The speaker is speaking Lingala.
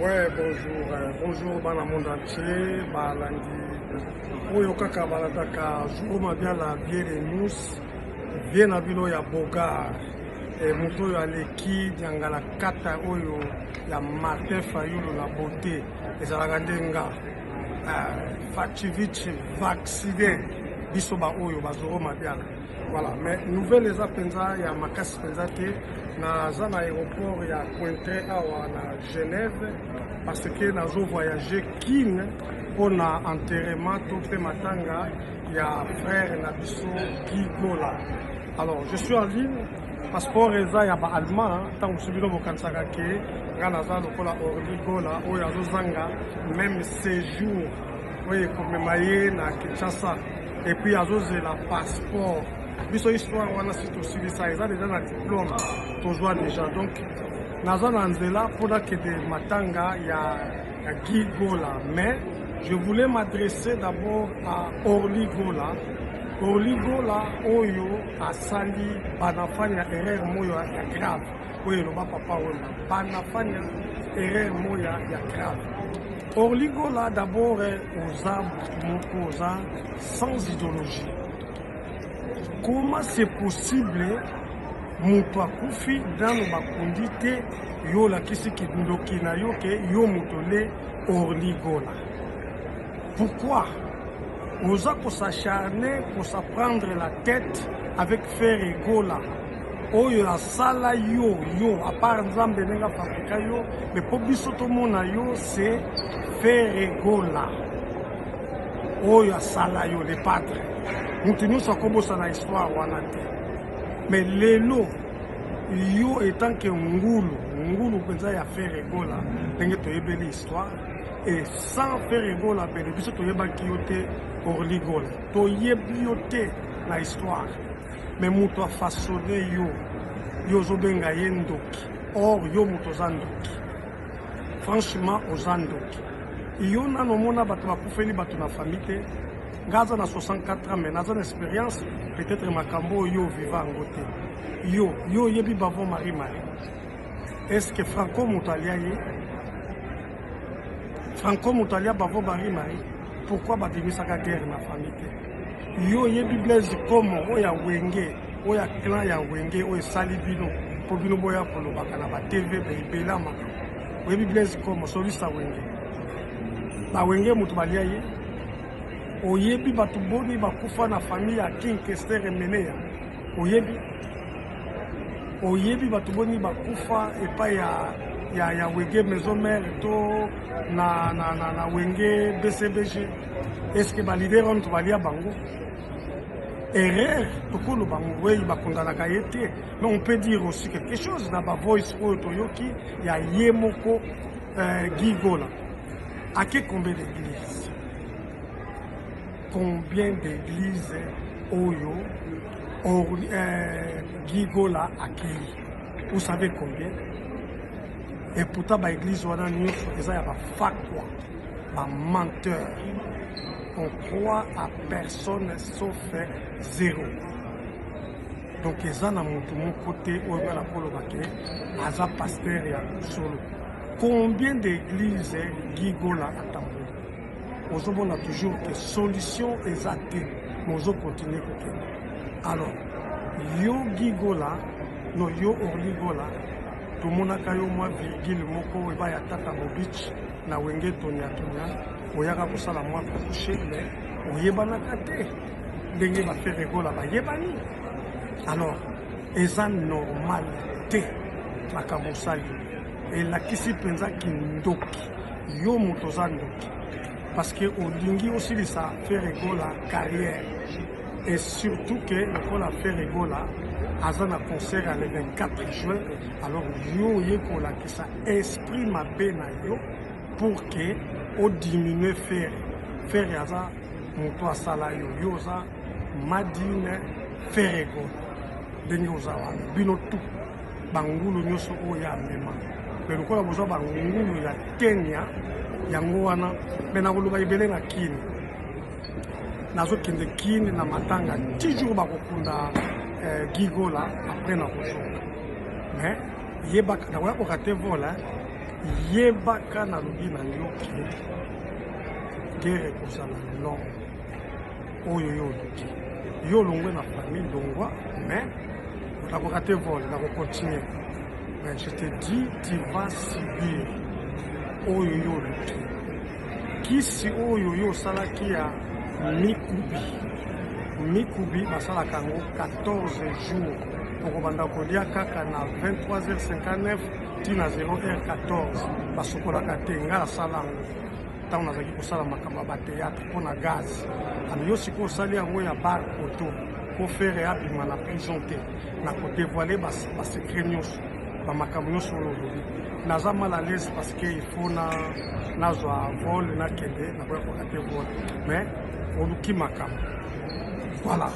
Ouais, bonjour. Bonjour, dans le monde entier. Balandi. Oyo kaka balataka jour mabia la vieille news. Bien na bilo ya Bogar. Muto yo aleki diangala kata oyo ya Martin Fayulu la beauté. Ezalaka ndenga. Fachivichi vacciné. Biso ba oyo bazoro mabia. Voilà, mais nouvelle eza penza ya makasi penza te na za na aéroport ya Pointe awa na Genève parce que nazo voyager kin pour na enterrement to pe matanga ya frère na biso Guy Gola. Alors je suis en ligne, passeport eza ya ba allemand tant subino bokansaka ke ngana za lokola Orly Gola oyo azozanga même séjour oyo komemaye na Kinshasa et puis azozela passeport. Biso histoire wana si tosili ça eza déjà na diplôme tozwa déjà donc naza na nzela mpona kede matanga ya Guy Gola, mais je voulais m'adresser d'abord à Orly Gola. Orly Gola oyo asali banafanya erreur moyo ya grave oyo eloba papa wema banafanya erreur moyo ya grave. Orly Gola d'abord oza moko oza sans idéologie. Comment c'est possible mutu akufi dano bakundi te yo lakisi kindoki na yo ke yo mutole Orly Gola? Pourquoi oza ko s'acharner pour s'apprendre la tête avec Frère Gola oyo asala yo à part nzambe nenga fabrika yo mais po biso to mona yo c'est Frère Gola oyo asala yo le padre. Mutu nyonso akobosa na histoire wana te, mais lelo yo etant que ngulu penza ya Frère Gola ndenge toyebeli histoire et sans Frère Gola bele biso toyebaki yo te Orly Gola toyebi yo te na histoire, mais mutu afaçonne yo ozobenga ye ndoki or yo mutu oza ndoki, franchement oza ndoki. Yo nanomona bato bakufeli bato na famille te. Gaza na 64 ans, mais naza expérience peut-être makambo yo vivant ngote. Yo yebi bavo Marie. Est-ce que Franco Moutalia ye? Franco Moutalia bavo Marie. Pourquoi babimisaka guerre na famille te? Yo yebi Blaise Como oya wenge, oya clan ya wenge, oya sali bino, po bino boya kolobaka na ba TV belama. Yebi Blaise Como solista wenge. Ba wenge mutu balia ye? Oyebi batu boni bakufa na famille ya King Kester Emenea. Oyebi batu boni bakufa epa ya wenge maison mère to na wenge BCBG. Est-ce que ba leader on balia bango? Erreur tokolo bango wey bakondana kayete. Mais on peut dire aussi quelque chose na ba voice oyo toyoki ya yemoko Guy Gola. À quel combien d'églises? Combien d'églises Oyo Guy Gola accueilli? Vous savez combien? Et pourtant, l'église wana nyonso eza ya ba fakwa, ba menteur. On croit à personne sauf zéro. Donc eza na mutu mon côté oyo la polo bake aza pasteur ya solo. Combien d'églises Guy Gola attend? On a toujours que solution exacte, mais on continue. Alors, yo Guy Gola, no yo Orly Gola, tout le monde a eu moi virgule moko et ya tata mobich na wenge tonya oyaka kosala moi coucher mais oyebana kate ndenge ba Frère Gola ba yebani. Alors, eza normal te makamosali et la kisi penza kindoki yo motoza ndoki. Parce que Olingi aussi de sa Frère Gola carrière. Et surtout que le la Frère Gola a un concert le 24 juin. Alors yo yekola que ça esprit ma bena yo pour que on diminue faire yaza moto sala yo za madine Frère Gola. Dengo za wana bino tout bangulu nyoso oya mema. Mais le kola bozo bangulu ya Kenya yango wana mena kuluba ibele na kini nazo kende kini na matanga toujours bakokunda Guy Gola après na kozo mais yeba na wako kate vola yebaka na lobi na yo ke guerre ekozala long oyo yo oluki yo olongwe na famille longwa mais nakoka te vole nakocontinue mais je te dis tu vas subir oyo yo oluki kisi oyo yo osalaki ya mikubi basalaka yango 14 jours okobanda kolia kaka na 23h59 tina 0h14 basokolaka te nga nasala yango ntango nazalaki kosala makambo ya bateatre mpo na gaz ano yo sikoyo osali yango ya bar poto po fere abima na prison te na kodevoile basekret nyonso bamakambo nyonso oyo olobi naza mal à l'aise parce que il faut nazwa vol nakende nakoyakoka te vol mais oluki makambo voilà